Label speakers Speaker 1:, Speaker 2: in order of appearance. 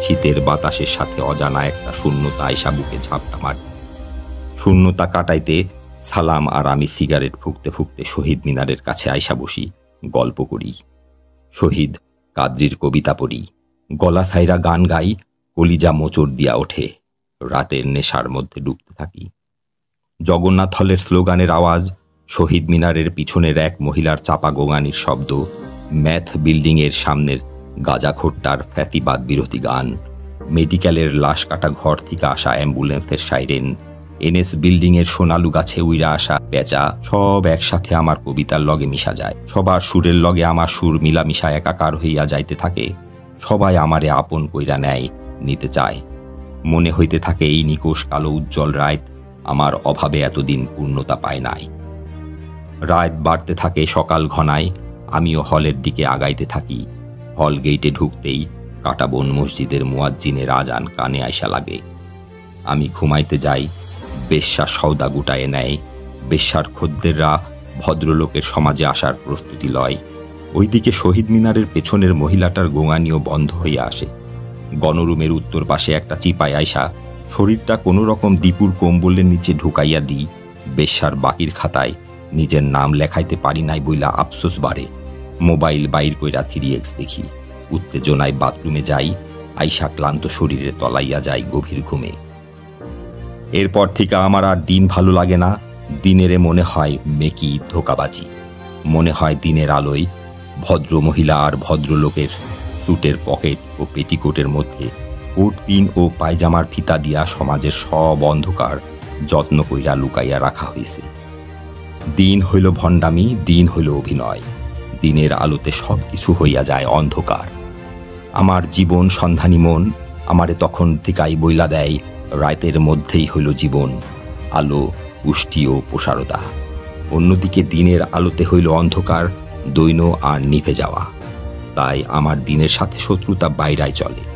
Speaker 1: শীতের বাতাসের সাথে অজানা একটা শূন্যতা আইসা বুকে ঝাপটা মারে। শূন্যতা কাটাইতে সালাম আর আমি সিগারেট ফুঁকতে ফুঁকতে শহীদ মিনারের কাছে আইসা বসি, গল্প করি। শহীদ কাদরির কবিতা পড়ি, গলা ছাইরা গান গাই, কলিজা মোচড় দিয়া ওঠে। রাতের নেশার মধ্যে ডুবতে থাকি। জগন্নাথ হলের স্লোগানের আওয়াজ, শহীদ মিনারের পিছনের এক মহিলার চাপা গোঙানির শব্দ, ম্যাথ বিল্ডিংয়ের সামনের গাজাখোট্টার ফ্যাতিবাদ বিরোধী গান, মেডিকেলের লাশ কাটা ঘর থেকে আসা অ্যাম্বুলেন্সের সাইরেন, এনএস বিল্ডিংয়ের সোনালু গাছে উইরা আসা পেঁচা, সব একসাথে আমার কবিতার লগে মিশা যায়। সবার সুরের লগে আমার সুর মিলামিশা একাকার হইয়া যাইতে থাকে। সবাই আমারে আপন কইরা নেয়, নিতে চায়। মনে হইতে থাকে এই নিকোষ কালো উজ্জ্বল রাত আমার অভাবে এতদিন পূর্ণতা পায় নাই। রাত বাড়তে থাকে, সকাল ঘনায়, আমিও হলের দিকে আগাইতে থাকি। হল গেইটে ঢুকতেই কাটাবন মসজিদের মুয়াজ্জিনের আজান কানে আইসা লাগে। আমি ঘুমাইতে যাই, বেশ্যা সওদা গুটায়ে নেয়। বেশ্যার খদ্দেররা ভদ্রলোকের সমাজে আসার প্রস্তুতি লয়। ওইদিকে শহীদ মিনারের পেছনের মহিলাটার গোঙানিও বন্ধ হইয়া আসে। গণরুমের উত্তর পাশে একটা চিপায় আইসা শরীরটা কোনো রকম দীপুর কম্বলের নিচে ঢুকাইয়া দিই। বেশ্যার বাকির খাতায় নিজের নাম লেখাইতে পারি নাই বইলা আফসোস বাড়ে। মোবাইল বাইর কইরা 3x দেখি। উত্তেজনায় বাথরুমে যাই, আইসা ক্লান্ত শরীরে তলাইয়া যাই গভীর ঘুমে। এরপর থেকে আমার আর দিন ভালো লাগে না। দিনেরে মনে হয় মেকি ধোকাবাজি। মনে হয় দিনের আলোয় ভদ্র মহিলা আর ভদ্রলোকের স্যুটের পকেট ও পেটিকোটের মধ্যে কোট পিন ও পায়জামার ফিতা দিয়া সমাজের সব অন্ধকার যত্ন কইরা লুকাইয়া রাখা হয়েছে। দিন হইল ভণ্ডামি, দিন হইল অভিনয়। দিনের আলোতে সব কিছু হইয়া যায় অন্ধকার। আমার জীবন সন্ধানী মন আমারে তখন থেকেই বইলা দেয়, রাতের মধ্যেই হইল জীবন, আলো, পুষ্টি ও প্রসারতা। অন্যদিকে দিনের আলোতে হইল অন্ধকার, দৈন্য আর নিভে যাওয়া। তাই আমার দিনের সাথে শত্রুতা বাইরায় চলে।